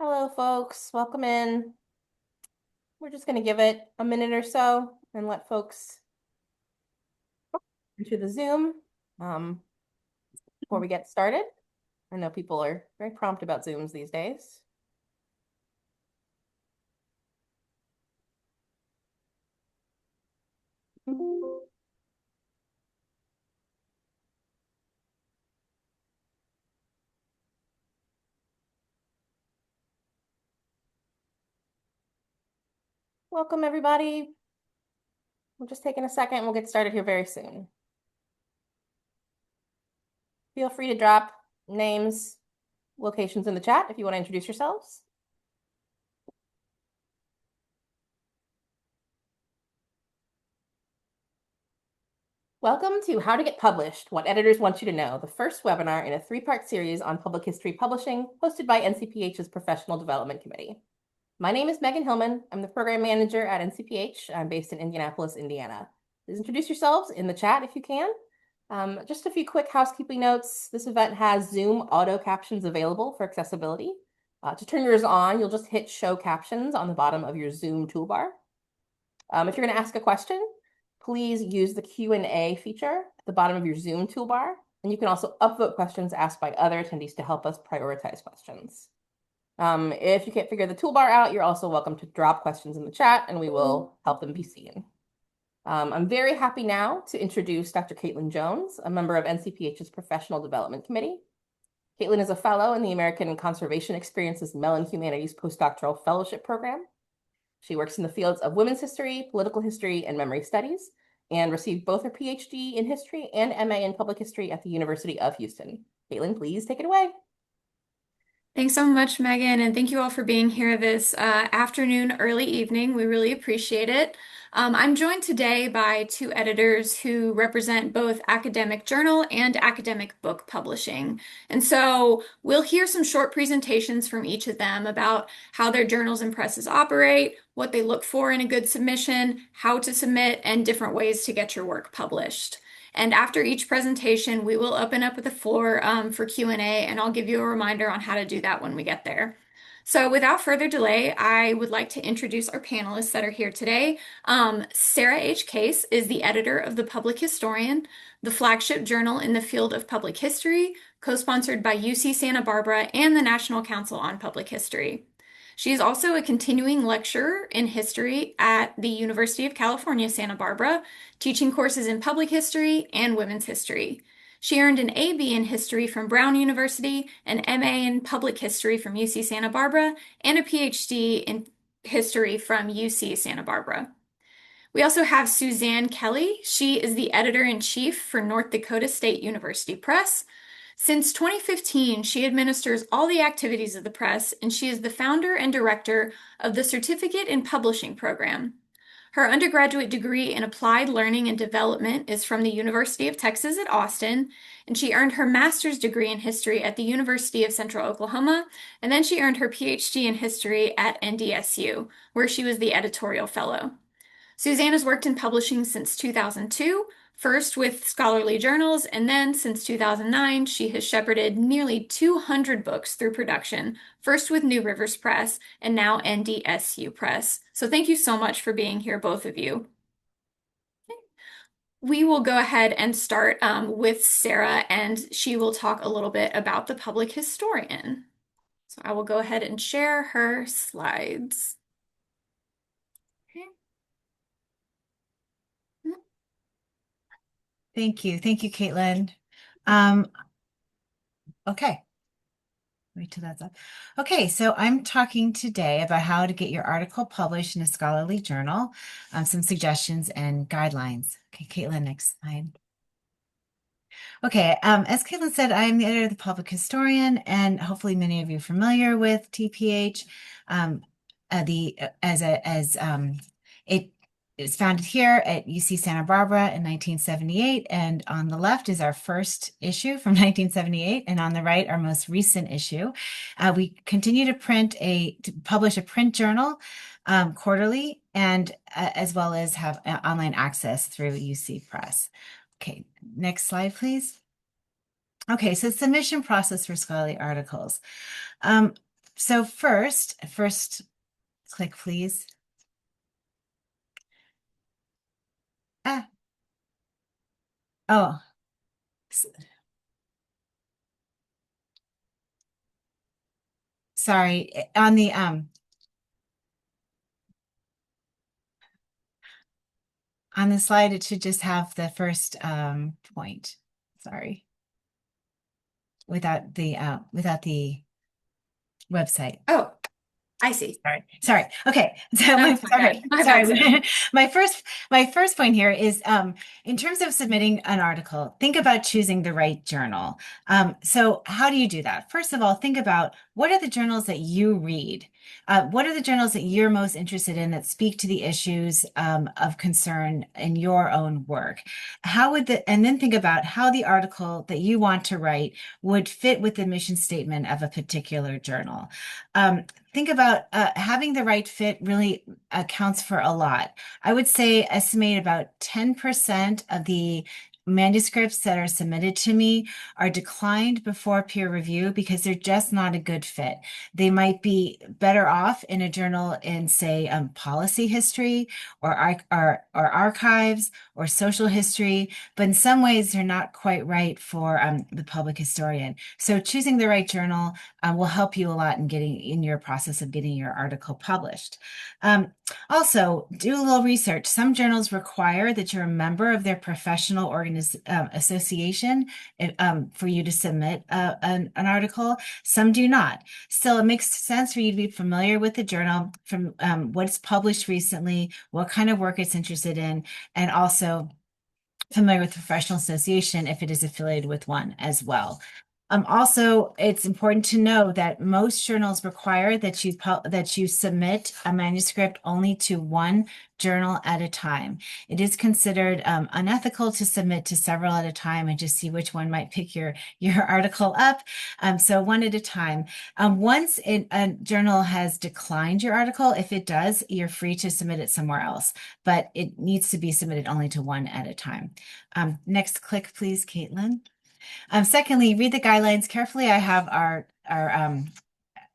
Hello, folks. Welcome in. We're just going to give it a minute or so and let folks into the Zoom before we get started. I know people are very prompt about Zooms these days. Welcome, everybody. We're just taking a second. We'll get started here very soon. Feel free to drop names, locations in the chat if you want to introduce yourselves. Welcome to How to Get Published, What Editors Want You to Know, the first webinar in a three-part series on public history publishing, hosted by NCPH's Professional Development Committee. My name is Megan Hillman. I'm the program manager at NCPH. I'm based in Indianapolis, Indiana. Please introduce yourselves in the chat if you can. Just a few quick housekeeping notes. This event has Zoom auto captions available for accessibility. To turn yours on, you'll just hit Show Captions on the bottom of your Zoom toolbar. If you're going to ask a question, please use the Q&A feature at the bottom of your Zoom toolbar. And you can also upvote questions asked by other attendees to help us prioritize questions. If you can't figure the toolbar out, you're also welcome to drop questions in the chat and we will help them be seen. I'm very happy now to introduce Dr. Caitlyn Jones, a member of NCPH's Professional Development Committee. Caitlyn is a fellow in the American Conservation Experience's Mellon Humanities Postdoctoral Fellowship Program. She works in the fields of women's history, political history, and memory studies, and received both her PhD in history and MA in public history at the University of Houston. Caitlyn, please take it away. Thanks so much, Megan, and thank you all for being here this afternoon, early evening. We really appreciate it. I'm joined today by two editors who represent both academic journal and academic book publishing. And so we'll hear some short presentations from each of them about how their journals and presses operate, what they look for in a good submission, how to submit, and different ways to get your work published. And after each presentation, we will open up the floor for Q&A, and I'll give you a reminder on how to do that when we get there. So without further delay, I would like to introduce our panelists that are here today. Sarah H. Case is the editor of The Public Historian, the flagship journal in the field of public history, co-sponsored by UC Santa Barbara and the National Council on Public History. She is also a continuing lecturer in history at the University of California, Santa Barbara, teaching courses in public history and women's history. She earned an AB in history from Brown University, an MA in public history from UC Santa Barbara, and a PhD in history from UC Santa Barbara. We also have Suzzanne Kelley. She is the editor-in-chief for North Dakota State University Press. Since 2015, she administers all the activities of the press, and she is the founder and director of the Certificate in Publishing program. Her undergraduate degree in Applied Learning and Development is from the University of Texas at Austin, and she earned her master's degree in history at the University of Central Oklahoma, and then she earned her PhD in history at NDSU, where she was the editorial fellow. Suzzanne has worked in publishing since 2002, first with scholarly journals, and then since 2009, she has shepherded nearly 200 books through production, first with New Rivers Press and now NDSU Press. So thank you so much for being here, both of you. We will go ahead and start with Sarah, and she will talk a little bit about the public historian. So I will go ahead and share her slides. Thank you. Thank you, Caitlyn. Okay. Wait till that's up. Okay, so I'm talking today about how to get your article published in a scholarly journal, some suggestions and guidelines. Okay, Caitlyn, next slide. Okay, as Caitlyn said, I am the editor of the Public Historian, and hopefully many of you are familiar with TPH. It was founded here at UC Santa Barbara in 1978, and on the left is our first issue from 1978, and on the right, our most recent issue. We continue to publish a print journal quarterly, and as well as have online access through UC Press. Okay, next slide, please. Okay, so submission process for scholarly articles. So first click, please. Oh, sorry. On the slide, it should just have the first point. Sorry. Without the website. Oh, I see. Sorry. Okay. So That's my bad. My bad, sorry. My first point here is in terms of submitting an article, think about choosing the right journal. So how do you do that? First of all, think about what are the journals that you read? What are the journals that you're most interested in that speak to the issues of concern in your own work? And then think about how the article that you want to write would fit with the mission statement of a particular journal. Think about having the right fit really accounts for a lot. I would say estimate about 10% of the manuscripts that are submitted to me are declined before peer review because they're just not a good fit. They might be better off in a journal in, say, policy history or archives or social history, but in some ways they're not quite right for the public historian. So choosing the right journal will help you a lot in your process of getting your article published. Also, do a little research. Some journals require that you're a member of their professional association for you to submit an article. Some do not. Still, it makes sense for you to be familiar with the journal, from what's published recently, what kind of work it's interested in, and also familiar with the professional association if it is affiliated with one as well. Also, it's important to know that most journals require that you submit a manuscript only to one journal at a time. It is considered unethical to submit to several at a time and just see which one might pick your article up. So one at a time. Once a journal has declined your article, if it does, you're free to submit it somewhere else, but it needs to be submitted only to one at a time. Next click, please, Caitlyn. Secondly, read the guidelines carefully. I have our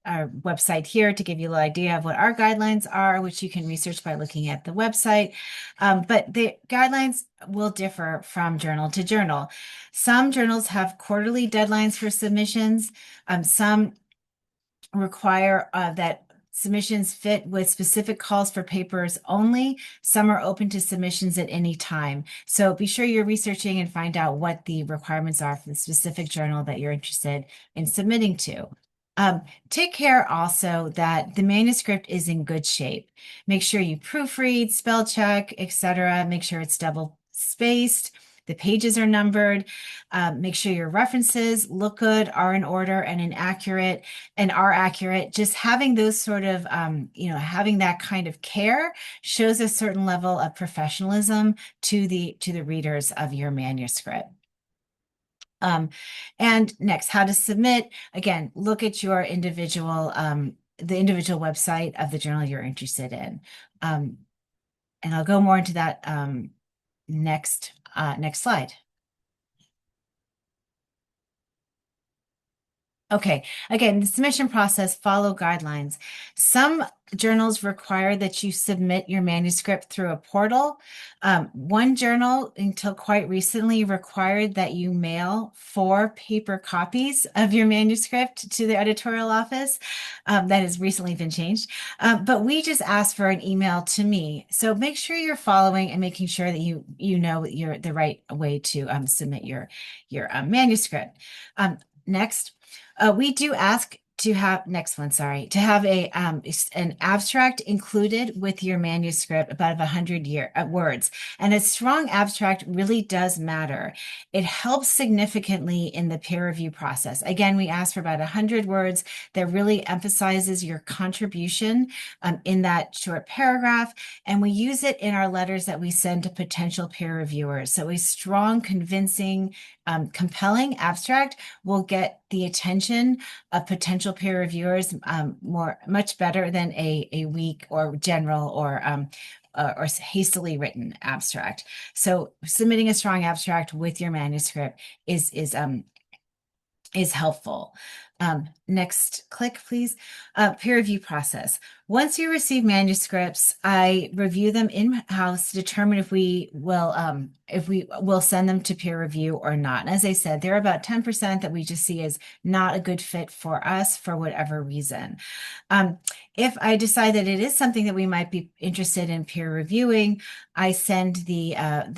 website here to give you an idea of what our guidelines are, which you can research by looking at the website. But the guidelines will differ from journal to journal. Some journals have quarterly deadlines for submissions. Some require that submissions fit with specific calls for papers only. Some are open to submissions at any time. So be sure you're researching and find out what the requirements are for the specific journal that you're interested in submitting to. Take care also that the manuscript is in good shape. Make sure you proofread, spell check, etc. Make sure it's double spaced. The pages are numbered. Make sure your references look good, are in order, and are accurate. Just having those sort of, having that kind of care shows a certain level of professionalism to the readers of your manuscript. And next, how to submit. Again, look at your individual, the individual website of the journal you're interested in. And I'll go more into that next slide. Okay, again, the submission process, follow guidelines. Some journals require that you submit your manuscript through a portal. One journal, until quite recently, required that you mail 4 paper copies of your manuscript to the editorial office. That has recently been changed. But we just asked for an email to me. So make sure you're following and making sure that you know the right way to submit your manuscript. Next. We do ask to have to have an abstract included with your manuscript, about 100 words. And a strong abstract really does matter. It helps significantly in the peer review process. Again, we ask for about 100 words that really emphasizes your contribution in that short paragraph. And we use it in our letters that we send to potential peer reviewers. So a strong, convincing, compelling abstract will get the attention of potential peer reviewers much better than a weak or general or hastily written abstract. So submitting a strong abstract with your manuscript is helpful. Next click, please. Peer review process. Once you receive manuscripts, I review them in-house to determine if we will send them to peer review or not. And as I said, there are about 10% that we just see as not a good fit for us for whatever reason. If I decide that it is something that we might be interested in peer reviewing, I send the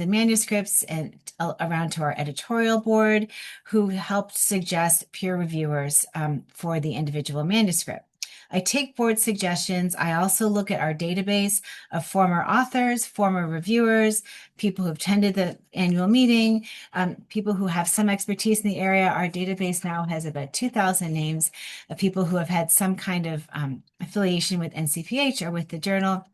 manuscripts and around to our editorial board, who helped suggest peer reviewers for the individual manuscript. I take board suggestions. I also look at our database of former authors, former reviewers, people who've attended the annual meeting, people who have some expertise in the area. Our database now has about 2,000 names of people who have had some kind of affiliation with NCPH or with the journal.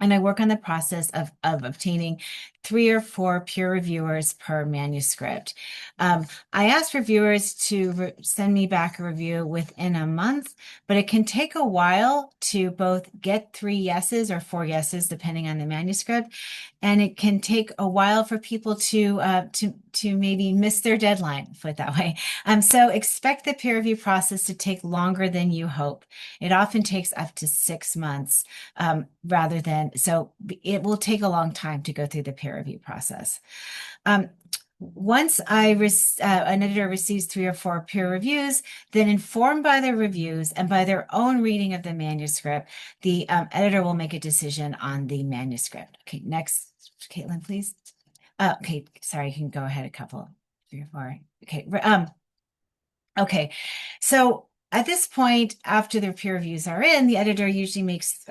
And I work on the process of obtaining 3 or 4 peer reviewers per manuscript. I ask reviewers to send me back a review within a month, but it can take a while to both get 3 yeses or 4 yeses, depending on the manuscript. And it can take a while for people to maybe miss their deadline, put it that way. So expect the peer review process to take longer than you hope. It often takes up to 6 months, so it will take a long time to go through the peer review process. Once an editor receives 3 or 4 peer reviews, then informed by their reviews and by their own reading of the manuscript, the editor will make a decision on the manuscript. Okay, next, Caitlyn, please. Okay, sorry, you can go ahead a couple, 3 or 4. Okay, okay, so at this point, after the peer reviews are in, the editor usually makes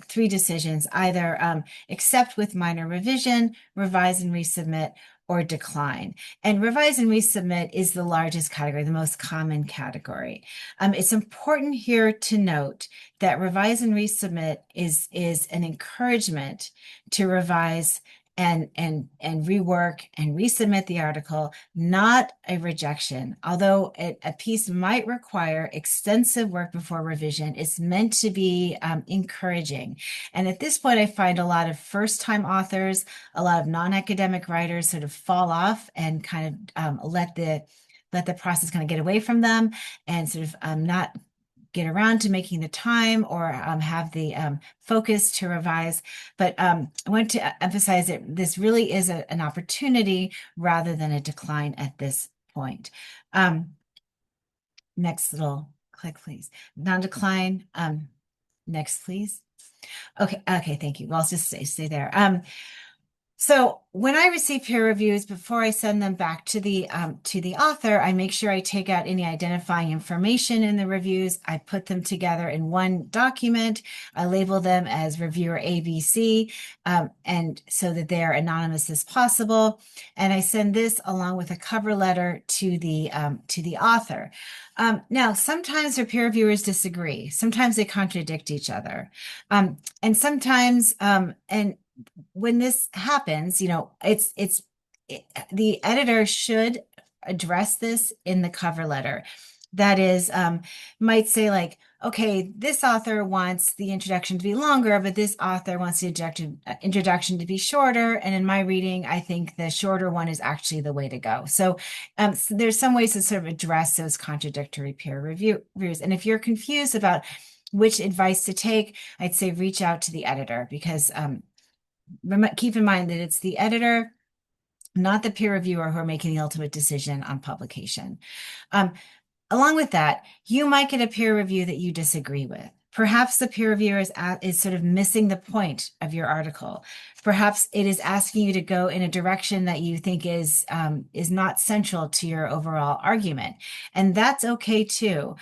3 decisions: either accept with minor revision, revise and resubmit, or decline. And revise and resubmit is the largest category, the most common category. It's important here to note that revise and resubmit is an encouragement to revise and rework and resubmit the article, not a rejection. Although a piece might require extensive work before revision, it's meant to be encouraging. And at this point, I find a lot of first-time authors, a lot of non-academic writers sort of fall off and kind of let the process kind of get away from them and sort of not get around to making the time or have the focus to revise. But I want to emphasize that this really is an opportunity rather than a decline at this point. Next little click, please. Non-decline. Next, please. Okay, thank you. Well, I'll just stay there. So when I receive peer reviews, before I send them back to the author, I make sure I take out any identifying information in the reviews. I put them together in one document. I label them as reviewer ABC, and so that they're anonymous as possible. And I send this along with a cover letter to the author. Now, sometimes our peer reviewers disagree. Sometimes they contradict each other, and sometimes and when this happens, the editor should address this in the cover letter. That is, might say like, okay, this author wants the introduction to be longer, but this author wants the introduction to be shorter. And in my reading, I think the shorter one is actually the way to go. So there's some ways to sort of address those contradictory peer reviews. And if you're confused about which advice to take, I'd say reach out to the editor, because keep in mind that it's the editor, not the peer reviewer, who are making the ultimate decision on publication. Along with that, you might get a peer review that you disagree with. Perhaps the peer reviewer is sort of missing the point of your article. Perhaps it is asking you to go in a direction that you think is not central to your overall argument. And that's okay too.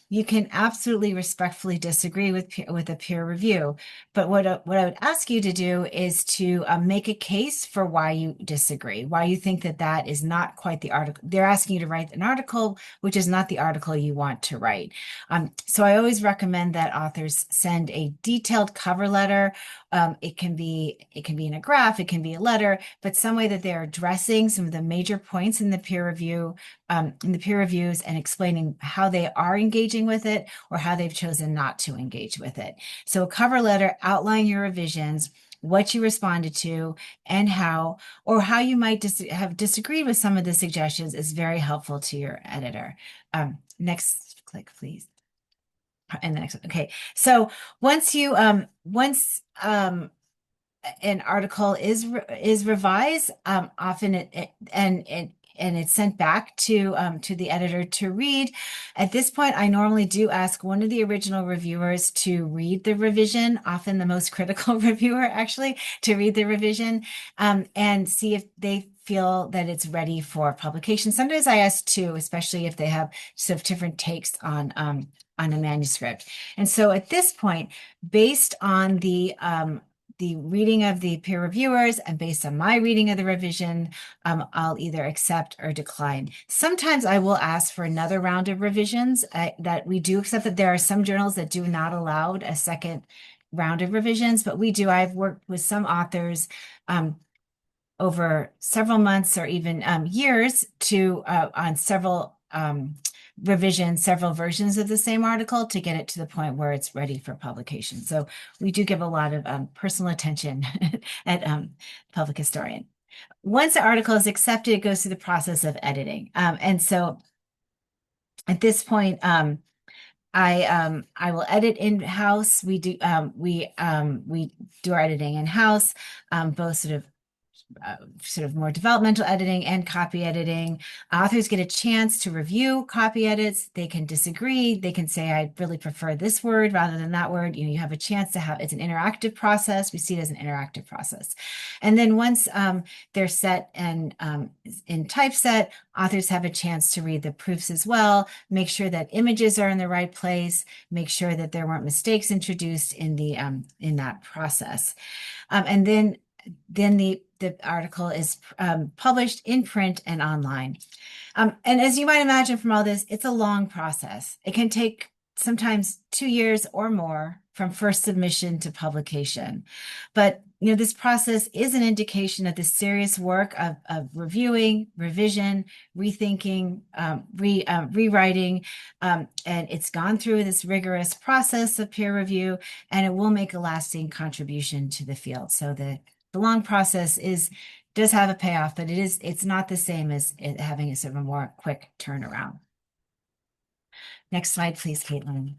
You can absolutely respectfully disagree with a peer review, but what I would ask you to do is to make a case for why you disagree, why you think that is not quite the article. They're asking you to write an article which is not the article you want to write. So I always recommend that authors send a detailed cover letter It can be in a graph, it can be a letter, but some way that they're addressing some of the major points in the peer review, in the peer reviews, and explaining how they are engaging with it or how they've chosen not to engage with it. So a cover letter, outline your revisions, what you responded to, and how, or how you might have disagreed with some of the suggestions is very helpful to your editor. Next click, please. And the next one. Okay. So once you an article is revised, often and it's sent back to the editor to read. At this point, I normally do ask one of the original reviewers to read the revision, often the most critical reviewer actually, to read the revision, and see if they feel that it's ready for publication. Sometimes I ask two, especially if they have sort of different takes on a manuscript. And so at this point, based on the reading of the peer reviewers and based on my reading of the revision, I'll either accept or decline. Sometimes I will ask for another round of revisions that we do accept that there are some journals that do not allow a second round of revisions, but we do. I've worked with some authors over several months or even years to on several revisions, several versions of the same article to get it to the point where it's ready for publication. So we do give a lot of personal attention at Public Historian. Once the article is accepted, it goes through the process of editing. And so at this point, I will edit in-house. We do our editing in-house, both sort of more developmental editing and copy editing. Authors get a chance to review copy edits. They can disagree. They can say, I really prefer this word rather than that word. You have a chance to have, it's an interactive process. We see it as an interactive process. And then once they're set and in typeset, authors have a chance to read the proofs as well, make sure that images are in the right place, make sure that there weren't mistakes introduced in the in that process. And then the article is published in print and online. And as you might imagine from all this, it's a long process. It can take sometimes 2 years or more from first submission to publication. But this process is an indication of the serious work of reviewing, revision, rethinking, rewriting, and it's gone through this rigorous process of peer review, and it will make a lasting contribution to the field. So the long process does have a payoff, but it's not the same as having a sort of a more quick turnaround. Next slide, please, Caitlyn.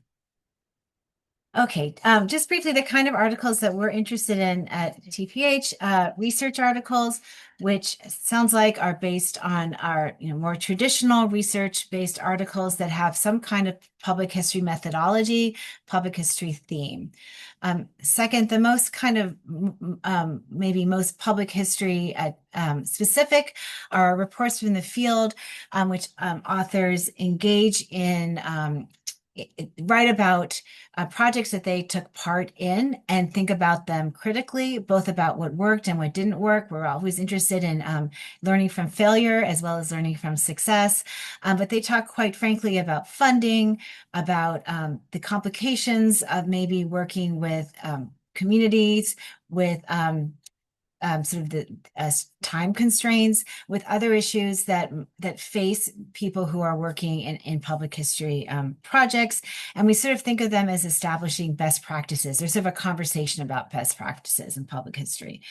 Okay, just briefly, the kind of articles that we're interested in at TPH, research articles, which sounds like are based on our more traditional research-based articles that have some kind of public history methodology, public history theme. Second, the most kind of maybe most public history specific are reports from the field, which authors engage in write about projects that they took part in and think about them critically, both about what worked and what didn't work. We're always interested in learning from failure as well as learning from success. But they talk quite frankly about funding, about the complications of maybe working with communities, with sort of the time constraints, with other issues that face people who are working in public history projects. And we sort of think of them as establishing best practices. There's sort of a conversation about best practices in public history.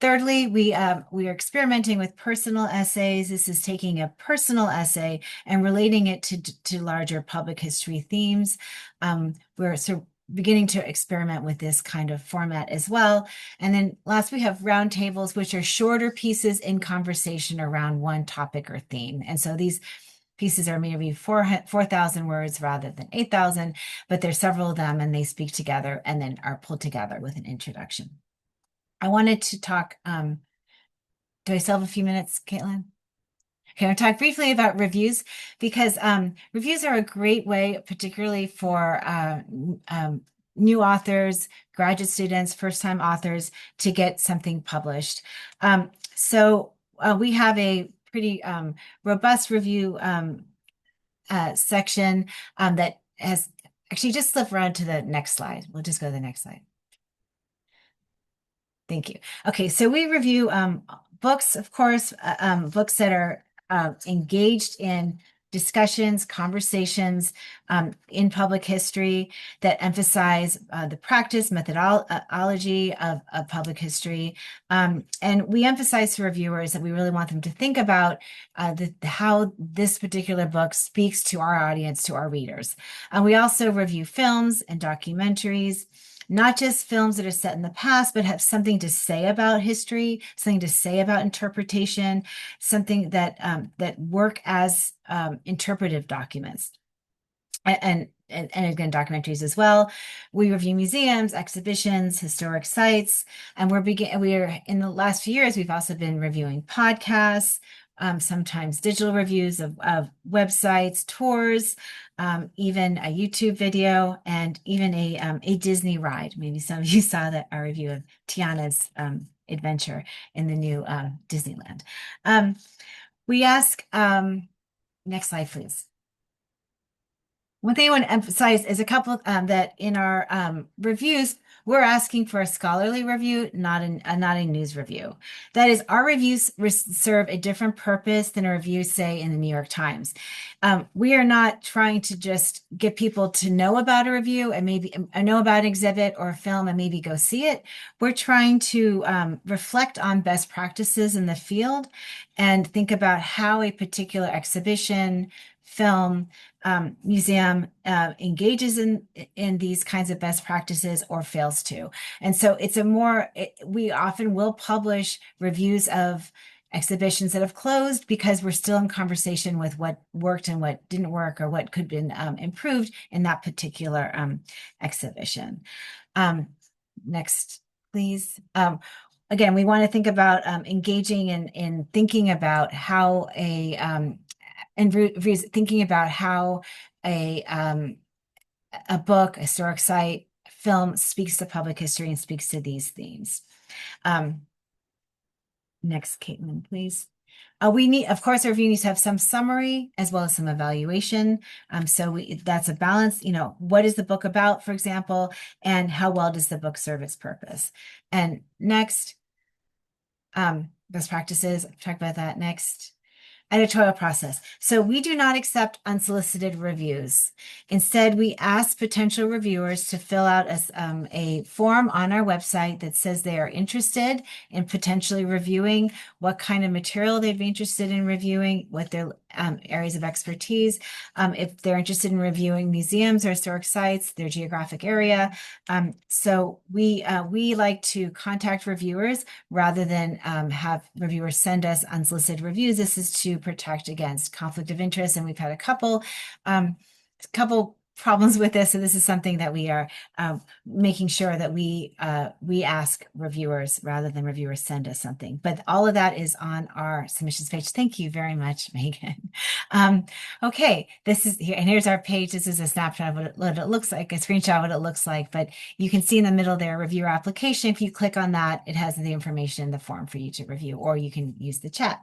Thirdly, we are experimenting with personal essays. This is taking a personal essay and relating it to larger public history themes. We're sort of beginning to experiment with this kind of format as well. And then last, we have roundtables, which are shorter pieces in conversation around one topic or theme. And so these pieces are maybe 4,000 words rather than 8,000, but there's several of them and they speak together and then are pulled together with an introduction. I wanted to talk, do I still have a few minutes, Caitlyn? Okay, I'll talk briefly about reviews because reviews are a great way, particularly for new authors, graduate students, first-time authors, to get something published. So we have a pretty robust review section that has actually just flip around to the next slide. We'll just go to the next slide. Thank you. Okay, so we review books, of course, books that are engaged in discussions, conversations in public history that emphasize the practice, methodology of public history. And we emphasize to reviewers that we really want them to think about how this particular book speaks to our audience, to our readers. We also review films and documentaries, not just films that are set in the past, but have something to say about history, something to say about interpretation, something that that work as interpretive documents. And again, documentaries as well. We review museums, exhibitions, historic sites, and we're in the last few years, we've also been reviewing podcasts, sometimes digital reviews of websites, tours, even a YouTube video, and even a Disney ride. Maybe some of you saw that our review of Tiana's adventure in the new Disneyland. We ask, next slide, please. One thing I want to emphasize is a couple that in our reviews, we're asking for a scholarly review, not a news review. That is, our reviews serve a different purpose than a review, say, in the New York Times. We are not trying to just get people to know about a review and maybe know about an exhibit or a film and maybe go see it. We're trying to reflect on best practices in the field and think about how a particular exhibition, film, museum engages in these kinds of best practices or fails to. And so we often will publish reviews of exhibitions that have closed because we're still in conversation with what worked and what didn't work or what could have been improved in that particular exhibition. Next, please. Again, we want to think about engaging in thinking about how thinking about how a book, a historic site, film speaks to public history and speaks to these themes. Next, Caitlyn, please. We need, of course, our review needs to have some summary as well as some evaluation. That's a balance. What is the book about, for example, and how well does the book serve its purpose? And next, best practices. I've talked about that. Next. Editorial process. So we do not accept unsolicited reviews. Instead, we ask potential reviewers to fill out a form on our website that says they are interested in potentially reviewing, what kind of material they'd be interested in reviewing, what their areas of expertise, if they're interested in reviewing museums or historic sites, their geographic area. So we like to contact reviewers rather than have reviewers send us unsolicited reviews. This is to protect against conflict of interest, and we've had a couple problems with this. So this is something that we are making sure that we ask reviewers rather than reviewers send us something. But all of that is on our submissions page. Thank you very much, Megan. Okay, this is here, and here's our page. This is a snapshot of what it looks like, a screenshot of what it looks like. But you can see in the middle there, reviewer application. If you click on that, it has the information in the form for you to review, or you can use the chat.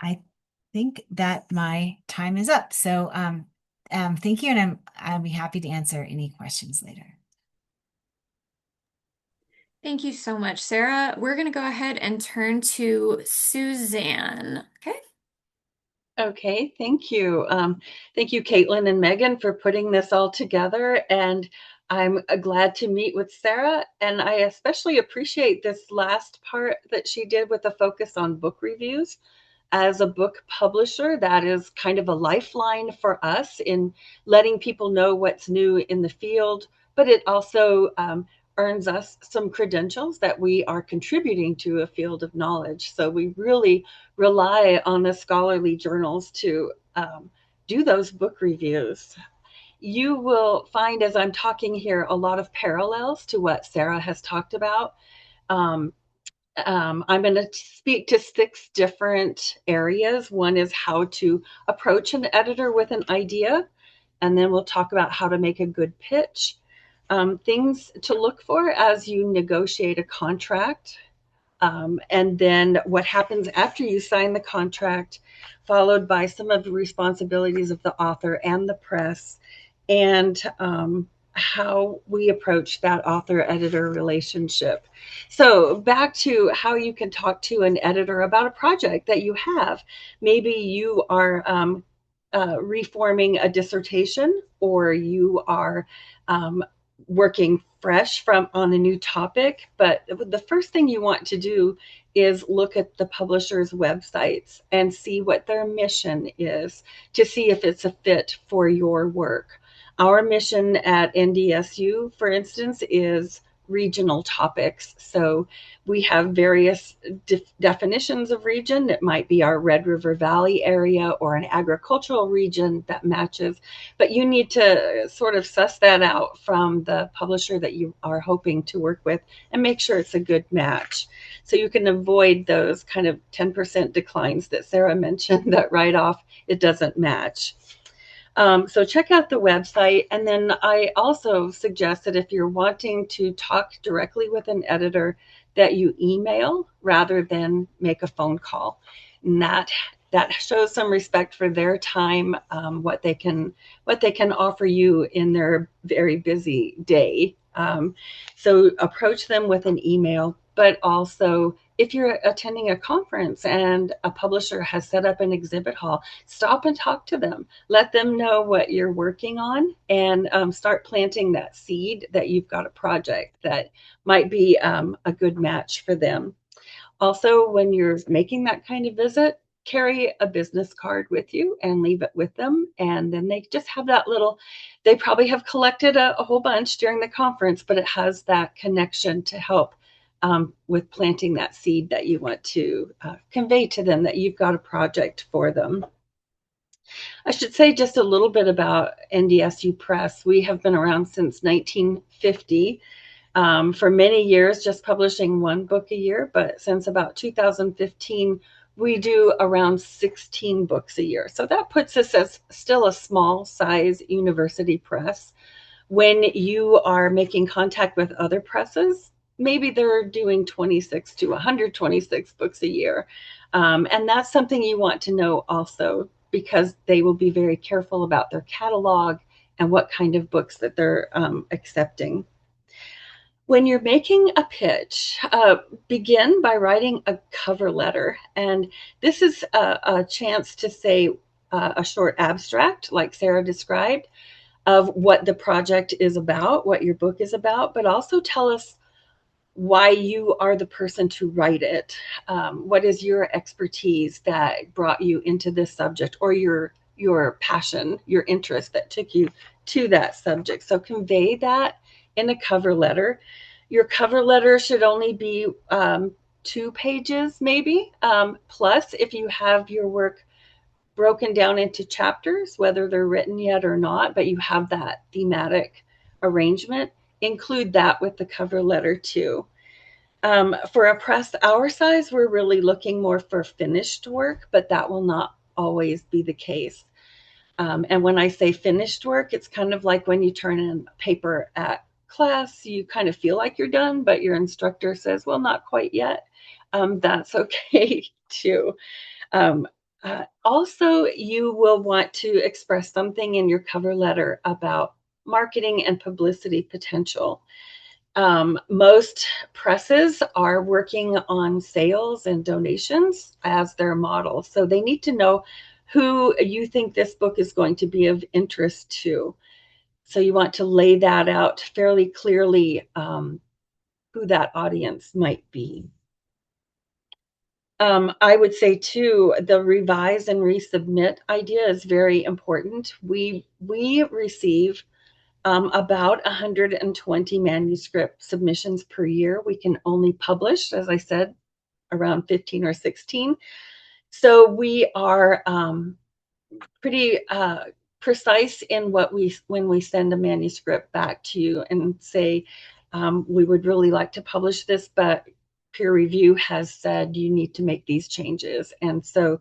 I think that my time is up. So thank you, and I'll be happy to answer any questions later. Thank you so much, Sarah. We're going to go ahead and turn to Suzzanne. Okay. Okay, thank you. Thank you, Caitlyn and Megan, for putting this all together. And I'm glad to meet with Sarah. And I especially appreciate this last part that she did with the focus on book reviews. As a book publisher, that is kind of a lifeline for us in letting people know what's new in the field, but it also earns us some credentials that we are contributing to a field of knowledge. So we really rely on the scholarly journals to do those book reviews. You will find, as I'm talking here, a lot of parallels to what Sarah has talked about. I'm going to speak to 6 different areas. One is how to approach an editor with an idea, and then we'll talk about how to make a good pitch. Things to look for as you negotiate a contract, and then what happens after you sign the contract, followed by some of the responsibilities of the author and the press, and how we approach that author-editor relationship. So back to how you can talk to an editor about a project that you have. Maybe you are reforming a dissertation, or you are working fresh on a new topic. But the first thing you want to do is look at the publisher's websites and see what their mission is, to see if it's a fit for your work. Our mission at NDSU, for instance, is regional topics. So we have various definitions of region. It might be our Red River Valley area or an agricultural region that matches, but you need to sort of suss that out from the publisher that you are hoping to work with and make sure it's a good match. So you can avoid those kind of 10% declines that Sarah mentioned, that right off it doesn't match. So check out the website. And then I also suggest that if you're wanting to talk directly with an editor, that you email rather than make a phone call. And that shows some respect for their time, what they can offer you in their very busy day. So approach them with an email, but also if you're attending a conference and a publisher has set up an exhibit hall, stop and talk to them. Let them know what you're working on, and start planting that seed that you've got a project that might be a good match for them. Also, when you're making that kind of visit, carry a business card with you and leave it with them. And then they just have that little, they probably have collected a whole bunch during the conference, but it has that connection to help with planting that seed that you want to convey to them, that you've got a project for them. I should say just a little bit about NDSU Press. We have been around since 1950. For many years, just publishing one book a year, but since about 2015, we do around 16 books a year. So that puts us as still a small size university press. When you are making contact with other presses, maybe they're doing 26 to 126 books a year. And that's something you want to know also, because they will be very careful about their catalog and what kind of books that they're accepting. When you're making a pitch, begin by writing a cover letter. And this is a chance to say a short abstract, like Sarah described, of what the project is about, what your book is about, but also tell us why you are the person to write it. What is your expertise that brought you into this subject, or your passion, your interest that took you to that subject. So convey that in a cover letter. Your cover letter should only be 2 pages, maybe. Plus, if you have your work broken down into chapters, whether they're written yet or not, but you have that thematic arrangement, include that with the cover letter too. For a press our size, we're really looking more for finished work, but that will not always be the case. And when I say finished work, it's kind of like when you turn in paper at class, you kind of feel like you're done, but your instructor says, well, not quite yet. That's okay too. Also, you will want to express something in your cover letter about marketing and publicity potential. Most presses are working on sales and donations as their model. So they need to know who you think this book is going to be of interest to. So you want to lay that out fairly clearly, who that audience might be. I would say too, the revise and resubmit idea is very important. We receive about 120 manuscript submissions per year. We can only publish, as I said, around 15 or 16. So we are pretty precise in when we send a manuscript back to you and say, we would really like to publish this, but peer review has said you need to make these changes. And so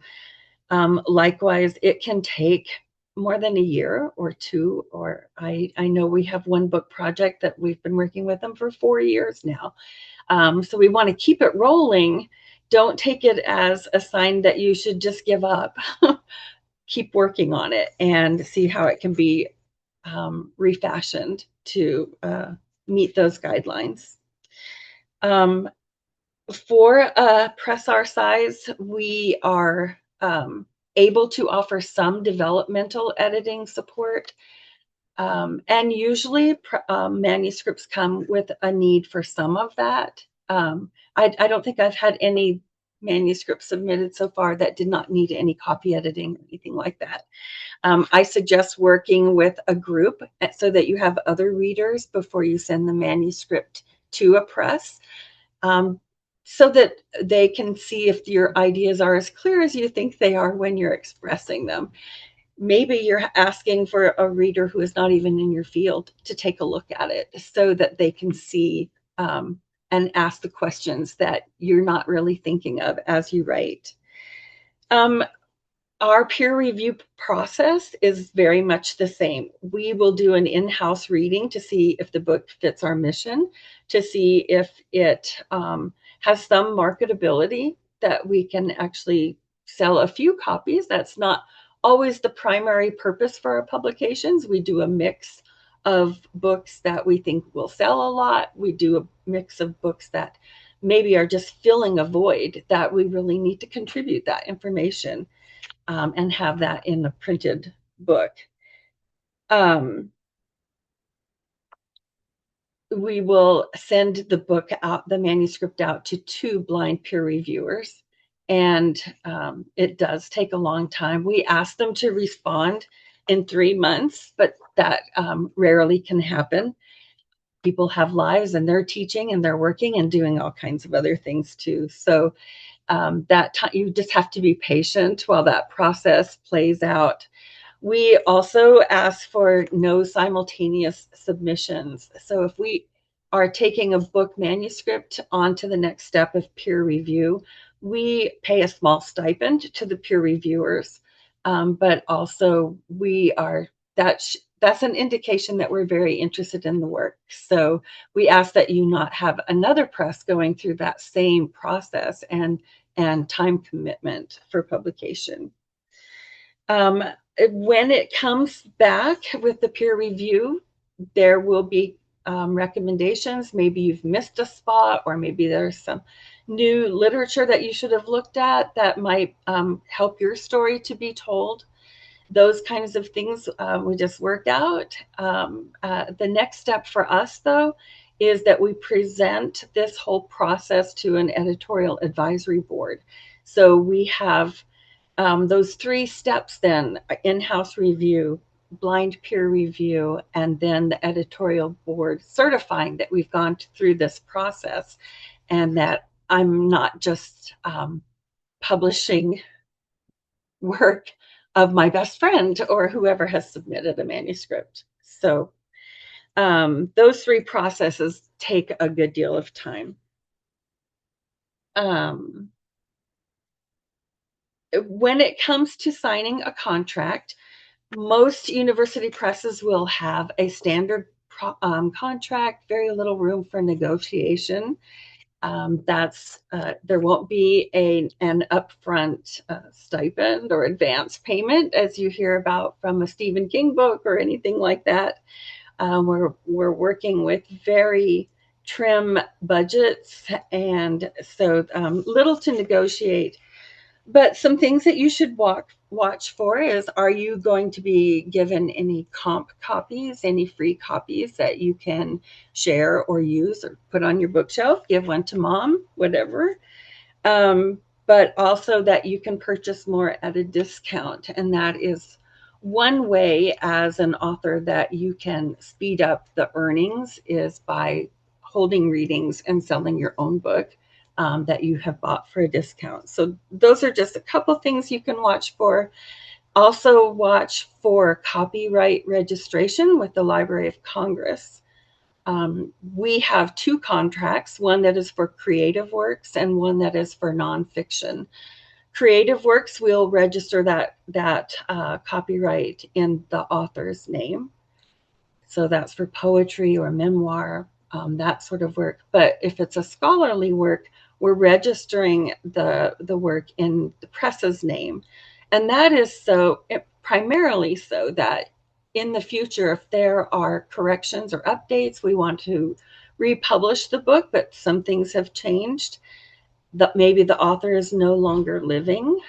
likewise, it can take more than a year or 2, or I know we have one book project that we've been working with them for 4 years now. So we want to keep it rolling. Don't take it as a sign that you should just give up. Keep working on it and see how it can be refashioned to meet those guidelines. For a press our size, we are able to offer some developmental editing support. And usually manuscripts come with a need for some of that. I don't think I've had any manuscripts submitted so far that did not need any copy editing or anything like that. I suggest working with a group so that you have other readers before you send the manuscript to a press, so that they can see if your ideas are as clear as you think they are when you're expressing them. Maybe you're asking for a reader who is not even in your field to take a look at it so that they can see and ask the questions that you're not really thinking of as you write. Our peer review process is very much the same. We will do an in-house reading to see if the book fits our mission, to see if it has some marketability, that we can actually sell a few copies. That's not always the primary purpose for our publications. We do a mix of books that we think will sell a lot. We do a mix of books that maybe are just filling a void that we really need to contribute that information and have that in a printed book. We will send the book out, the manuscript out, to 2 blind peer reviewers. And it does take a long time. We ask them to respond in 3 months, but that rarely can happen. People have lives and they're teaching and they're working and doing all kinds of other things too. So that time, you just have to be patient while that process plays out. We also ask for no simultaneous submissions. So if we are taking a book manuscript on to the next step of peer review, we pay a small stipend to the peer reviewers, but also that's an indication that we're very interested in the work. So we ask that you not have another press going through that same process and time commitment for publication. When it comes back with the peer review, there will be recommendations. Maybe you've missed a spot, or maybe there's some new literature that you should have looked at that might help your story to be told. Those kinds of things we just work out. The next step for us, though, is that we present this whole process to an editorial advisory board. So we have those 3 steps then: in-house review, blind peer review, and then the editorial board certifying that we've gone through this process and that I'm not just publishing work of my best friend or whoever has submitted a manuscript. So those 3 processes take a good deal of time. When it comes to signing a contract, most university presses will have a standard contract, very little room for negotiation. There won't be an upfront stipend or advance payment, as you hear about from a Stephen King book or anything like that. We're working with very trim budgets, and so little to negotiate. But some things that you should watch for is, are you going to be given any comp copies, any free copies that you can share or use or put on your bookshelf, give one to mom, whatever. But also that you can purchase more at a discount. And that is one way as an author that you can speed up the earnings, is by holding readings and selling your own book that you have bought for a discount. So those are just a couple things you can watch for. Also watch for copyright registration with the Library of Congress. We have 2 contracts, one that is for creative works and one that is for nonfiction. Creative works, we'll register that copyright in the author's name. So that's for poetry or memoir, that sort of work. But if it's a scholarly work, we're registering the work in the press's name. And that is primarily so that in the future, if there are corrections or updates, we want to republish the book, but some things have changed, that maybe the author is no longer living.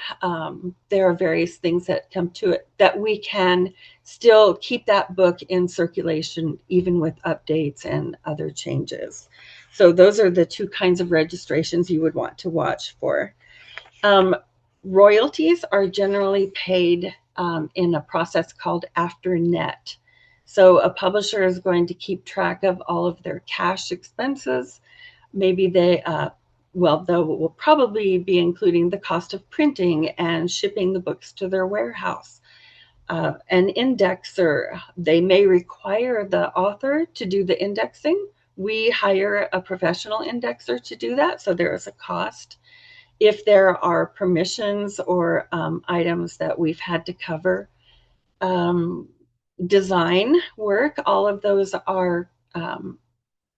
There are various things that come to it that we can still keep that book in circulation, even with updates and other changes. So those are the two kinds of registrations you would want to watch for. Royalties are generally paid in a process called after-net. So a publisher is going to keep track of all of their cash expenses. Maybe they will probably be including the cost of printing and shipping the books to their warehouse. An indexer, they may require the author to do the indexing. We hire a professional indexer to do that, so there is a cost. If there are permissions or items that we've had to cover, design work, all of those are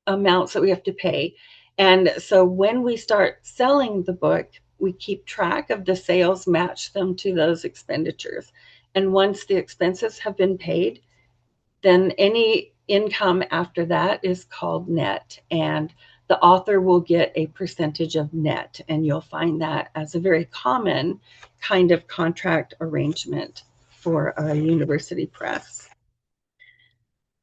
amounts that we have to pay. And so when we start selling the book, we keep track of the sales, match them to those expenditures. And once the expenses have been paid, then any income after that is called net. And the author will get a percentage of net. And you'll find that as a very common kind of contract arrangement for a university press.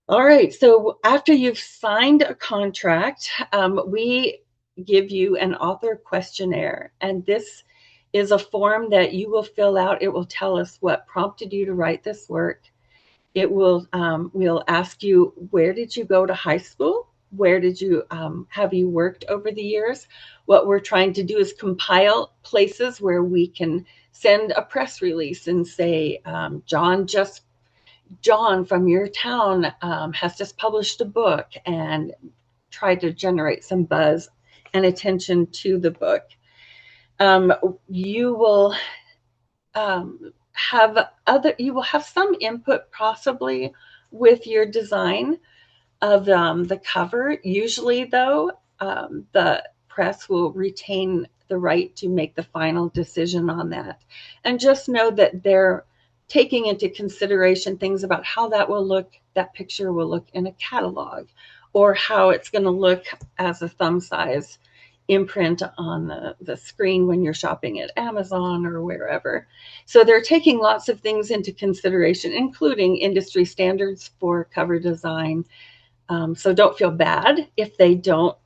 All right, so after you've signed a contract, we give you an author questionnaire, and this is a form that you will fill out. It will tell us what prompted you to write this work. It will, we'll ask you, where did you go to high school? Where did you, have you worked over the years? What we're trying to do is compile places where we can send a press release and say, John from your town has just published a book, and try to generate some buzz and attention to the book. You will have some input possibly with your design of the cover. Usually though, the press will retain the right to make the final decision on that. And just know that they're taking into consideration things about how that picture will look in a catalog, or how it's going to look as a thumb size imprint on the screen when you're shopping at Amazon or wherever. So they're taking lots of things into consideration, including industry standards for cover design. So don't feel bad if they don't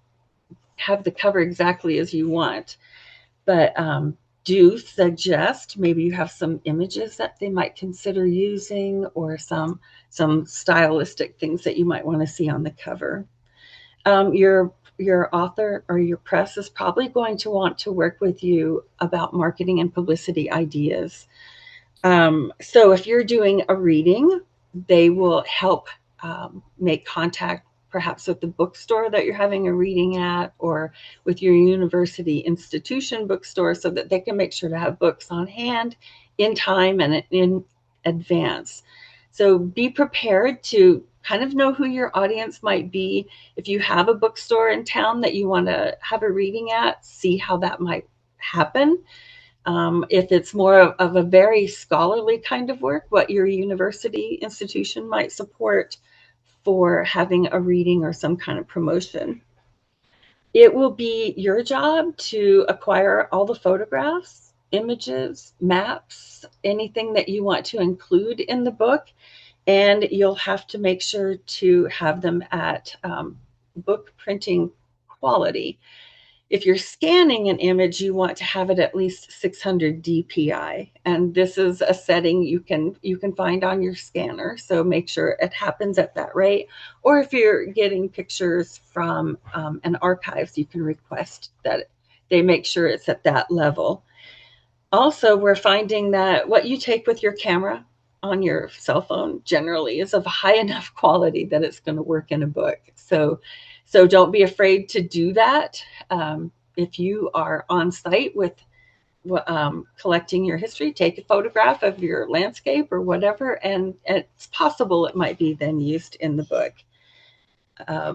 have the cover exactly as you want, but do suggest maybe you have some images that they might consider using, or some stylistic things that you might want to see on the cover. Your author or your press is probably going to want to work with you about marketing and publicity ideas. So if you're doing a reading, they will help make contact perhaps with the bookstore that you're having a reading at, or with your university institution bookstore, so that they can make sure to have books on hand in time and in advance. So be prepared to kind of know who your audience might be. If you have a bookstore in town that you want to have a reading at, see how that might happen. If it's more of a very scholarly kind of work, what your university institution might support for having a reading or some kind of promotion. It will be your job to acquire all the photographs, images, maps, anything that you want to include in the book, and you'll have to make sure to have them at book printing quality. If you're scanning an image, you want to have it at least 600 DPI, and this is a setting you can find on your scanner, so make sure it happens at that rate. Or if you're getting pictures from an archives, you can request that they make sure it's at that level. Also, we're finding that what you take with your camera on your cell phone generally is of high enough quality that it's going to work in a book. So don't be afraid to do that. If you are on site with collecting your history, take a photograph of your landscape or whatever, and it's possible it might be then used in the book.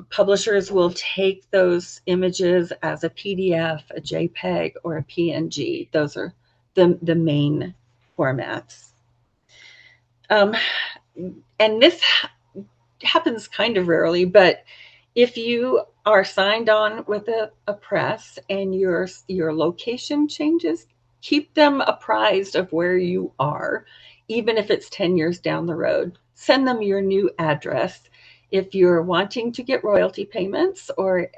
Publishers will take those images as a PDF, a JPEG, or a PNG. Those are the main formats. and this happens kind of rarely, but if you are signed on with a press and your location changes, keep them apprised of where you are, even if it's 10 years down the road. Send them your new address. If you're wanting to get royalty payments or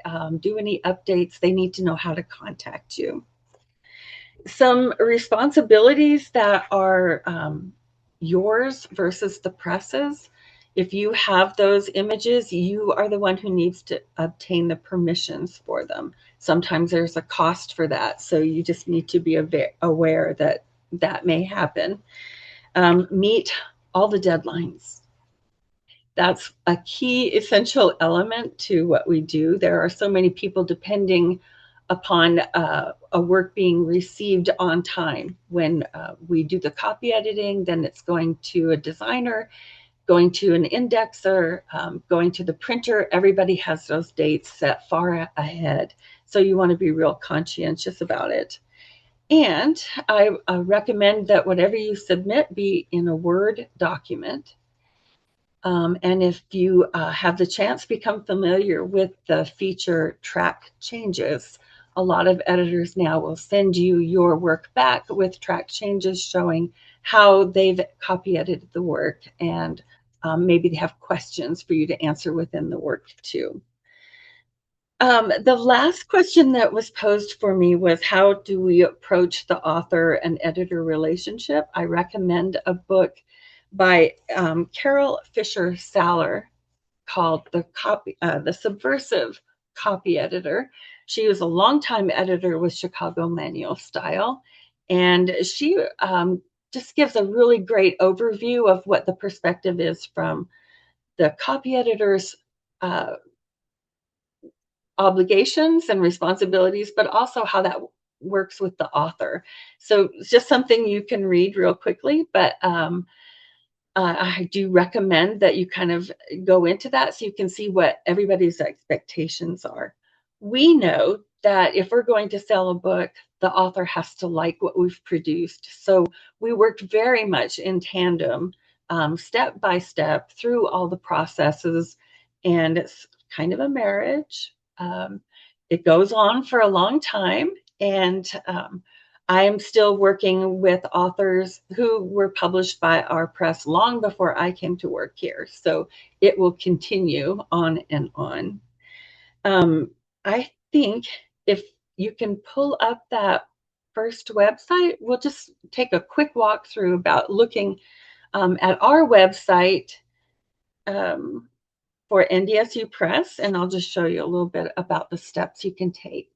do any updates, they need to know how to contact you. Some responsibilities that are yours versus the press's. If you have those images, you are the one who needs to obtain the permissions for them. Sometimes there's a cost for that, so you just need to be aware that that may happen. Meet all the deadlines. That's a key essential element to what we do. There are so many people depending upon a work being received on time. When we do the copy editing, then it's going to a designer, going to an indexer, going to the printer. Everybody has those dates set far ahead. So you want to be real conscientious about it. And I recommend that whatever you submit be in a Word document. And if you have the chance, become familiar with the feature track changes. A lot of editors now will send you your work back with track changes showing how they've copy edited the work, and maybe they have questions for you to answer within the work too. The last question that was posed for me was, how do we approach the author and editor relationship? I recommend a book by Carol Fisher Saller called The Subversive Copy Editor. She was a longtime editor with Chicago Manual Style, and she just gives a really great overview of what the perspective is from the copy editor's obligations and responsibilities, but also how that works with the author. So it's just something you can read real quickly, but I do recommend that you kind of go into that so you can see what everybody's expectations are. We know that if we're going to sell a book, the author has to like what we've produced. So we worked very much in tandem, step by step through all the processes, and it's kind of a marriage. It goes on for a long time, and I am still working with authors who were published by our press long before I came to work here. So it will continue on and on. I think if you can pull up that first website, we'll just take a quick walk through about looking at our website for NDSU Press, and I'll just show you a little bit about the steps you can take.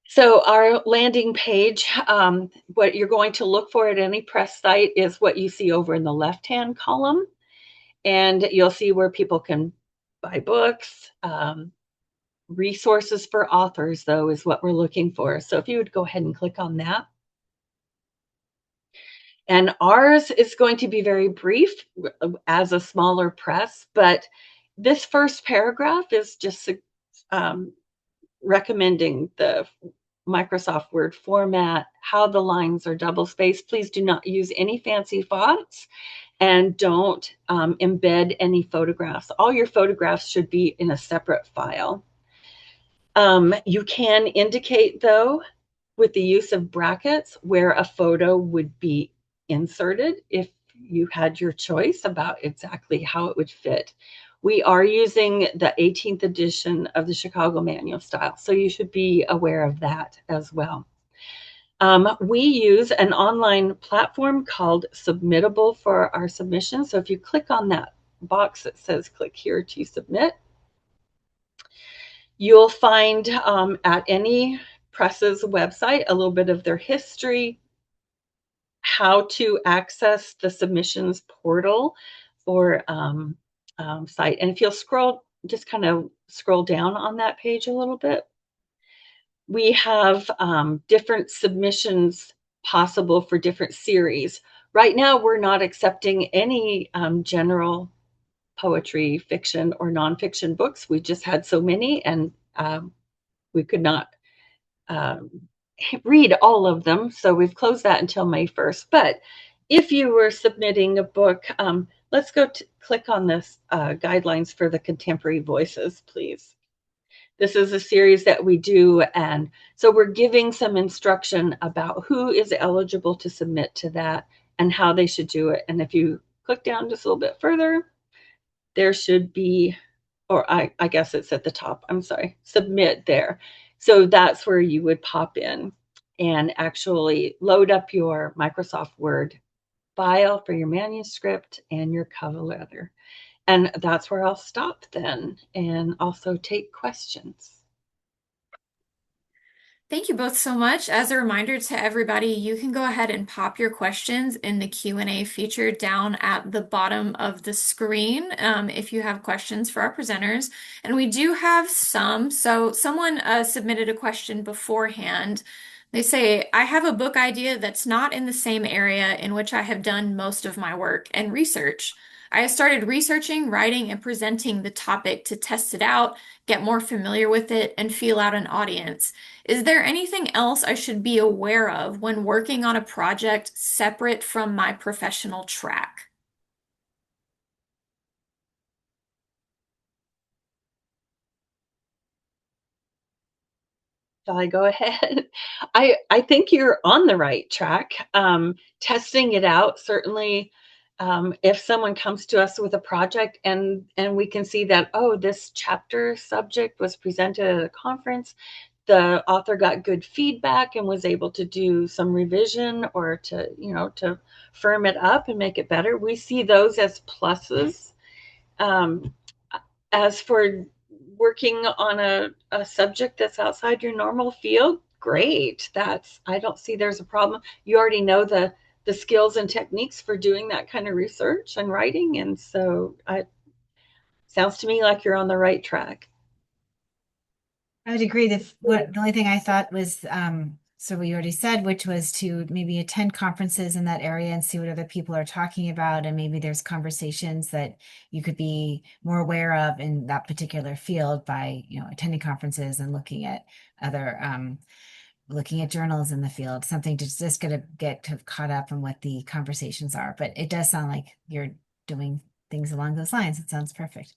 So our landing page, what you're going to look for at any press site is what you see over in the left-hand column. And you'll see where people can buy books. Resources for authors, though, is what we're looking for. So if you would go ahead and click on that. And ours is going to be very brief as a smaller press, but this first paragraph is just recommending the Microsoft Word format, how the lines are double spaced. Please do not use any fancy fonts, and don't embed any photographs. All your photographs should be in a separate file. You can indicate, though, with the use of brackets, where a photo would be inserted if you had your choice about exactly how it would fit. We are using the 18th edition of the Chicago Manual Style, so you should be aware of that as well. We use an online platform called Submittable for our submissions. So if you click on that box that says click here to submit, you'll find at any press's website a little bit of their history, how to access the submissions portal or site. And if you'll scroll, just kind of scroll down on that page a little bit, we have different submissions possible for different series. Right now, we're not accepting any general poetry, fiction, or nonfiction books. We just had so many, and we could not read all of them. So we've closed that until May 1st. But if you were submitting a book, let's go click on this guidelines for the contemporary voices, please. This is a series that we do, and so we're giving some instruction about who is eligible to submit to that and how they should do it. And if you click down just a little bit further, there should be, or I guess it's at the top, I'm sorry, submit there. So that's where you would pop in and actually load up your Microsoft Word file for your manuscript and your cover letter. And that's where I'll stop then and also take questions. Thank you both so much. As a reminder to everybody, you can go ahead and pop your questions in the Q&A feature down at the bottom of the screen if you have questions for our presenters. And we do have some. So someone submitted a question beforehand. They say, I have a book idea that's not in the same area in which I have done most of my work and research. I have started researching, writing, and presenting the topic to test it out, get more familiar with it, and feel out an audience. Is there anything else I should be aware of when working on a project separate from my professional track? Shall I go ahead? I think you're on the right track. Testing it out, certainly, if someone comes to us with a project and we can see that, oh, this chapter subject was presented at a conference, the author got good feedback and was able to do some revision or to firm it up and make it better. We see those as pluses. As for working on a subject that's outside your normal field, great. I don't see there's a problem. You already know the skills and techniques for doing that kind of research and writing, and so it sounds to me like you're on the right track. I would agree that the only thing I thought was, so we already said, which was to maybe attend conferences in that area and see what other people are talking about. And maybe there's conversations that you could be more aware of in that particular field by, attending conferences and looking at other, looking at journals in the field, something to just get caught up on what the conversations are. But it does sound like you're doing things along those lines. It sounds perfect.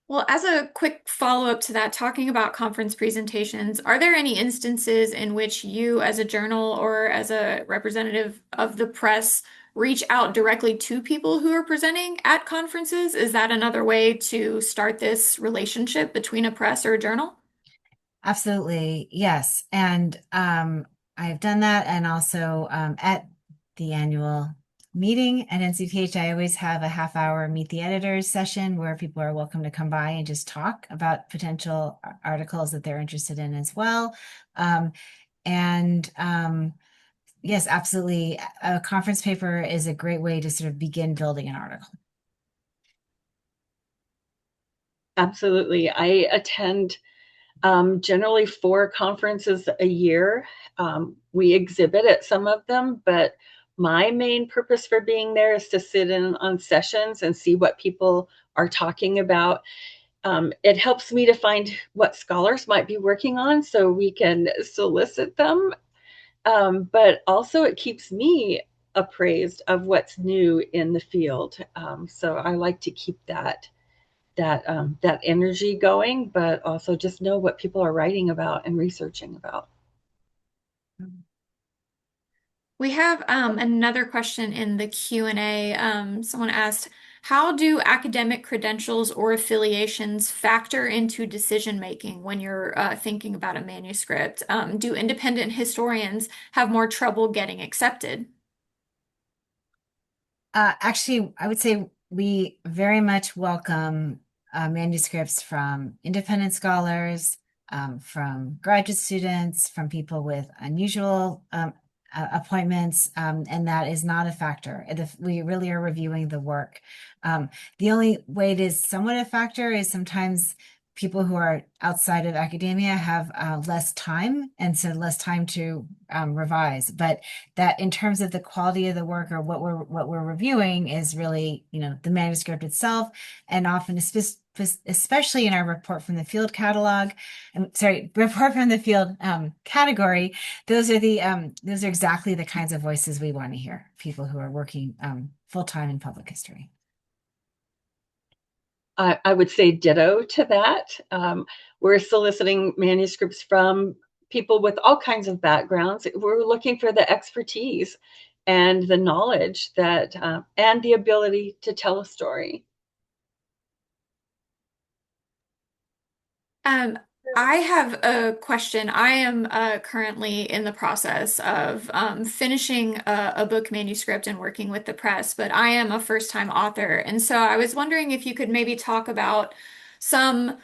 Well, as a quick follow-up to that, talking about conference presentations, are there any instances in which you, as a journal or as a representative of the press, reach out directly to people who are presenting at conferences? Is that another way to start this relationship between a press or a journal? Absolutely, yes. And I've done that. And also at the annual meeting at NCPH, I always have a half-hour Meet the Editors session where people are welcome to come by and just talk about potential articles that they're interested in as well. Yes, absolutely. A conference paper is a great way to sort of begin building an article. Absolutely. I attend generally 4 conferences a year. We exhibit at some of them, but my main purpose for being there is to sit in on sessions and see what people are talking about. It helps me to find what scholars might be working on so we can solicit them. But also it keeps me appraised of what's new in the field. So I like to keep that energy going, but also just know what people are writing about and researching about. We have another question in the Q&A. Someone asked, how do academic credentials or affiliations factor into decision making when you're thinking about a manuscript? Do independent historians have more trouble getting accepted? Actually, I would say we very much welcome manuscripts from independent scholars, from graduate students, from people with unusual appointments, and that is not a factor. We really are reviewing the work. The only way it is somewhat a factor is sometimes people who are outside of academia have less time, and so less time to revise. But that, in terms of the quality of the work or what we're reviewing, is really the manuscript itself, and often especially in our report from the field catalog, report from the field category, those are exactly the kinds of voices we want to hear, people who are working full-time in public history. I would say ditto to that. We're soliciting manuscripts from people with all kinds of backgrounds. We're looking for the expertise and the knowledge that, and the ability to tell a story. I have a question. I am currently in the process of finishing a book manuscript and working with the press, but I am a first-time author. And so I was wondering if you could maybe talk about some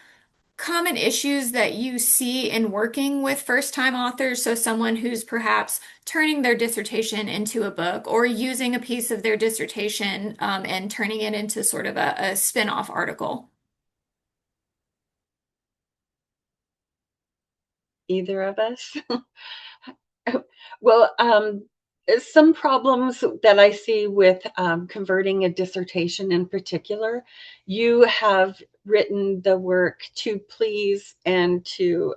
common issues that you see in working with first-time authors. So someone who's perhaps turning their dissertation into a book or using a piece of their dissertation and turning it into sort of a spin-off article. Either of us? Well, some problems that I see with converting a dissertation in particular, you have written the work to please and to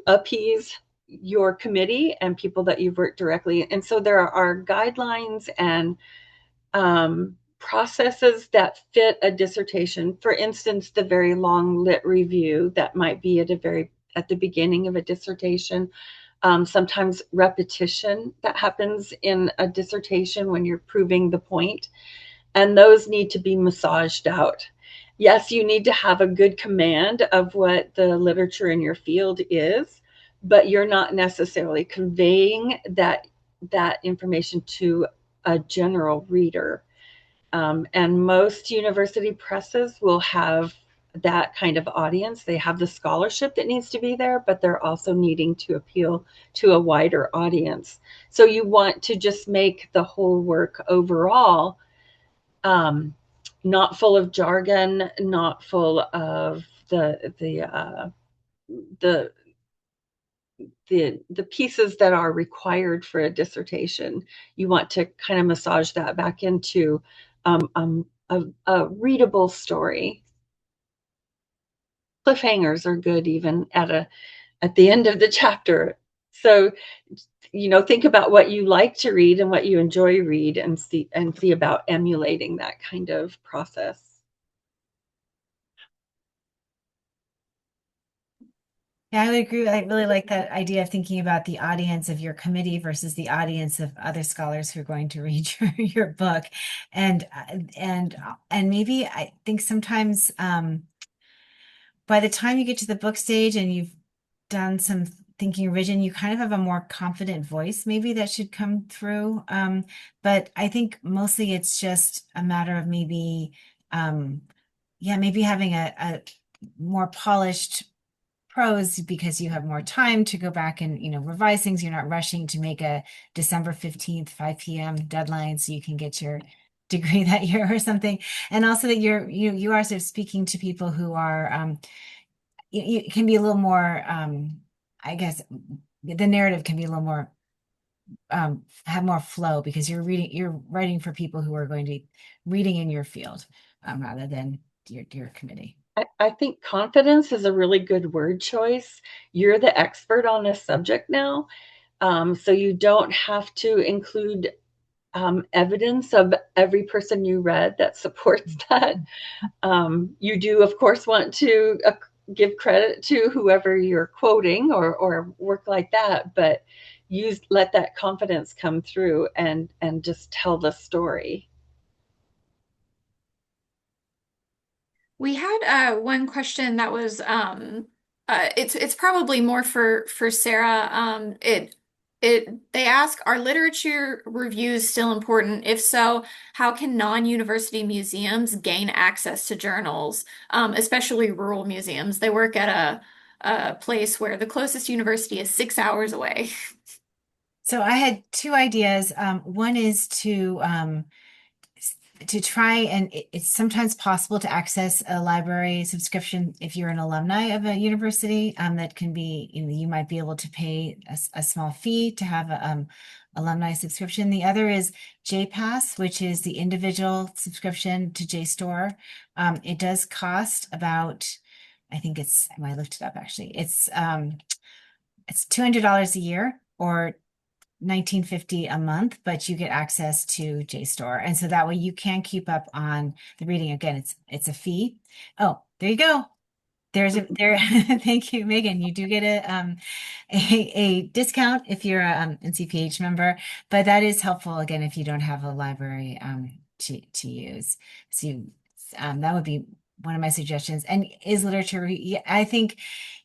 appease your committee and people that you've worked directly. And so there are guidelines and processes that fit a dissertation. For instance, the very long lit review that might be at the beginning of a dissertation. Sometimes repetition that happens in a dissertation when you're proving the point, and those need to be massaged out. Yes, you need to have a good command of what the literature in your field is, but you're not necessarily conveying that information to a general reader. And most university presses will have that kind of audience. They have the scholarship that needs to be there, but they're also needing to appeal to a wider audience. So you want to just make the whole work overall not full of jargon, not full of the pieces that are required for a dissertation. You want to kind of massage that back into a readable story. Cliffhangers are good even at the end of the chapter. So, think about what you like to read and what you enjoy read and see about emulating that kind of process. Yeah, I would agree. I really like that idea of thinking about the audience of your committee versus the audience of other scholars who are going to read your book. And maybe I think sometimes by the time you get to the book stage and you've done some thinking revision, you kind of have a more confident voice maybe that should come through. But I think mostly it's just a matter of maybe maybe having a more polished prose because you have more time to go back and revise things. You're not rushing to make a December 15th 5 p.m. deadline so you can get your degree that year or something. And also that you are sort of speaking to people who are you can be a little more I guess the narrative can be a little more have more flow because you're writing for people who are going to be reading in your field rather than your committee. I think confidence is a really good word choice. You're the expert on this subject now, so you don't have to include evidence of every person you read that supports that. You do, of course, want to give credit to whoever you're quoting or work like that, but let that confidence come through and just tell the story. We had one question that was it's probably more for Sarah. They ask, are literature reviews still important? If so, how can non-university museums gain access to journals, especially rural museums? They work at a place where the closest university is 6 hours away. So I had two ideas. One is to to try, and it's sometimes possible to access a library subscription if you're an alumni of a university. That can be, you might be able to pay a small fee to have a alumni subscription. The other is JPass, which is the individual subscription to JSTOR. It does cost about, I think I looked it up actually. It's $200 a year or $19.50 a month, but you get access to JSTOR. And so that way you can keep up on the reading. Again, it's a fee. Oh, there you go. Thank you, Megan. You do get a discount if you're a NCPH member, but that is helpful again if you don't have a library to use. So that would be one of my suggestions. And is literature, I think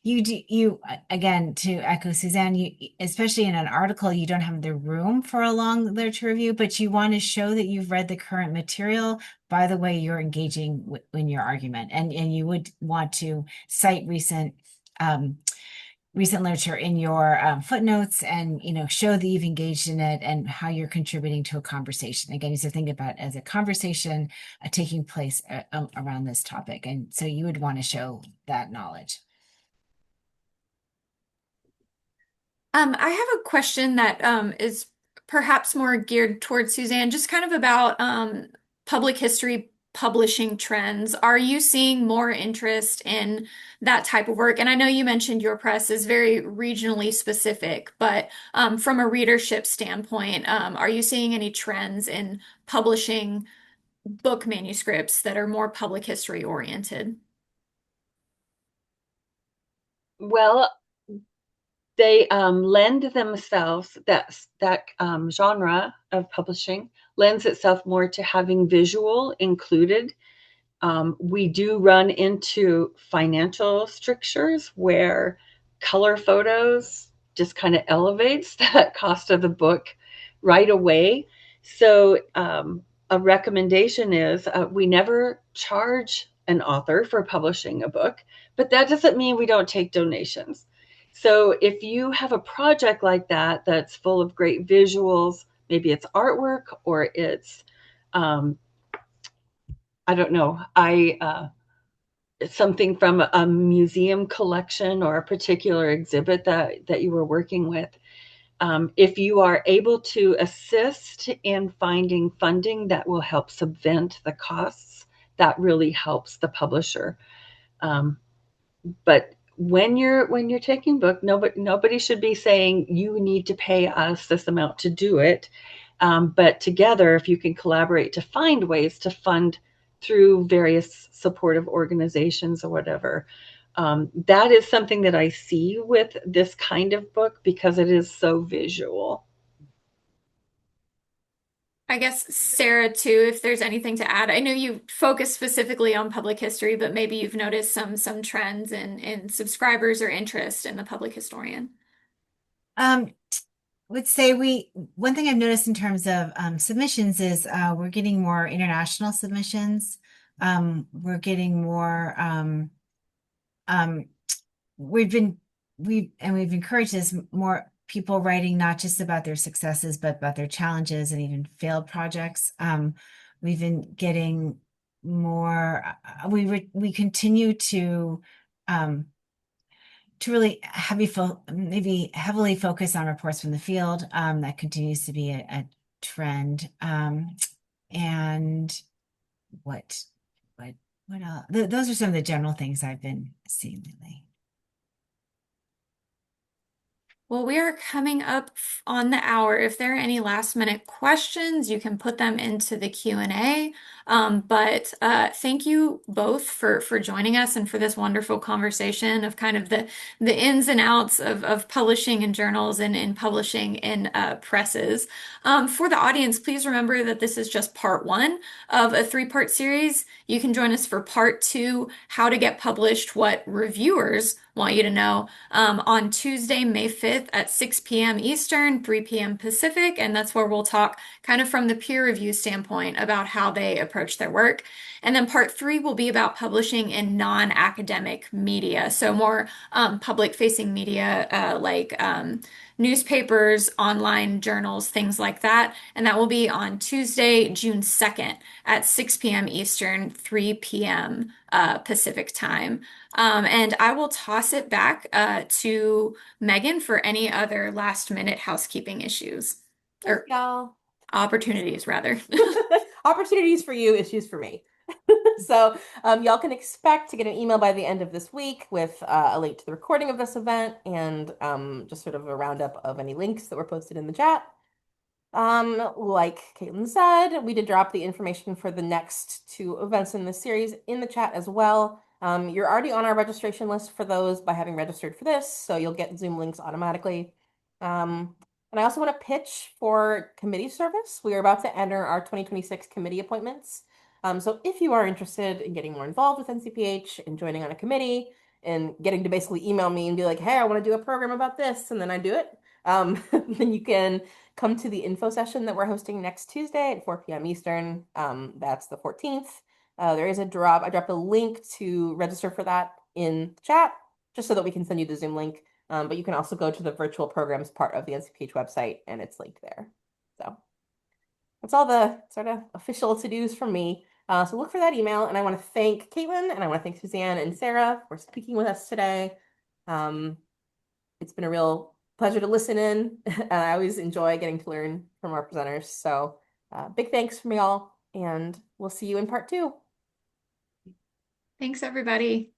you again, to echo Suzzanne, you, especially in an article, you don't have the room for a long literature review, but you want to show that you've read the current material by the way you're engaging in your argument. And you would want to cite recent literature in your footnotes, and show that you've engaged in it and how you're contributing to a conversation. Again, you should think about it as a conversation taking place around this topic, and so you would want to show that knowledge. I have a question that is perhaps more geared towards Suzzanne, just kind of about public history publishing trends. Are you seeing more interest in that type of work? And I know you mentioned your press is very regionally specific, but from a readership standpoint, are you seeing any trends in publishing book manuscripts that are more public history oriented? Well, they lend themselves, that genre of publishing lends itself more to having visual included. We do run into financial strictures where color photos just kind of elevates that cost of the book right away. So a recommendation is we never charge an author for publishing a book, but that doesn't mean we don't take donations. So if you have a project like that that's full of great visuals, maybe it's artwork or it's I don't know, something from a museum collection or a particular exhibit that you were working with. If you are able to assist in finding funding that will help subvent the costs, that really helps the publisher. But when you're taking book, nobody should be saying you need to pay us this amount to do it. But together, if you can collaborate to find ways to fund through various supportive organizations or whatever, that is something that I see with this kind of book because it is so visual. I guess Sarah too, if there's anything to add. I know you focus specifically on public history, but maybe you've noticed some trends in subscribers or interest in the public historian. Um, would say one thing I've noticed in terms of submissions is we're getting more international submissions. We're getting more um, we've encouraged this, more people writing not just about their successes but about their challenges and even failed projects. We've been getting more. We continue to really maybe heavily focus on reports from the field. That continues to be a trend. And what what else? Those are some of the general things I've been seeing lately. Well, we are coming up on the hour. If there are any last minute questions, you can put them into the Q&A. But thank you both for joining us and for this wonderful conversation of kind of the ins and outs of publishing in journals and in publishing in presses. For the audience, please remember that this is just part one of a three-part series. You can join us for part two, how to get published, what reviewers want you to know, on Tuesday, May 5th at 6 p.m. Eastern, 3 p.m. Pacific, and that's where we'll talk kind of from the peer review standpoint about how they approach their work. And then part three will be about publishing in non-academic media, so more public-facing media like newspapers, online journals, things like that. And that will be on Tuesday, June 2nd at 6 p.m. Eastern, 3 p.m. Pacific time. And I will toss it back to Megan for any other last minute housekeeping issues Thanks, or y'all. opportunities, rather. Opportunities for you, issues for me. So y'all can expect to get an email by the end of this week with a link to the recording of this event and just sort of a roundup of any links that were posted in the chat. Like Caitlyn said, we did drop the information for the next two events in this series in the chat as well. You're already on our registration list for those by having registered for this, so you'll get Zoom links automatically. And I also want to pitch for committee service. We are about to enter our 2026 committee appointments. So if you are interested in getting more involved with NCPH and joining on a committee and getting to basically email me and be like, hey, I want to do a program about this, and then I do it, then you can come to the info session that we're hosting next Tuesday at 4 p.m. Eastern. That's the 14th. There is a drop. I dropped a link to register for that in the chat, just so that we can send you the Zoom link. But you can also go to the virtual programs part of the NCPH website, and it's linked there. So that's all the sort of official to-dos from me. So look for that email, and I want to thank Caitlyn, and I want to thank Suzzanne and Sarah for speaking with us today. It's been a real pleasure to listen in, and I always enjoy getting to learn from our presenters. So big thanks from y'all, and we'll see you in part 2. Thanks, everybody.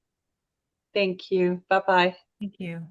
Thank you. Bye-bye. Thank you.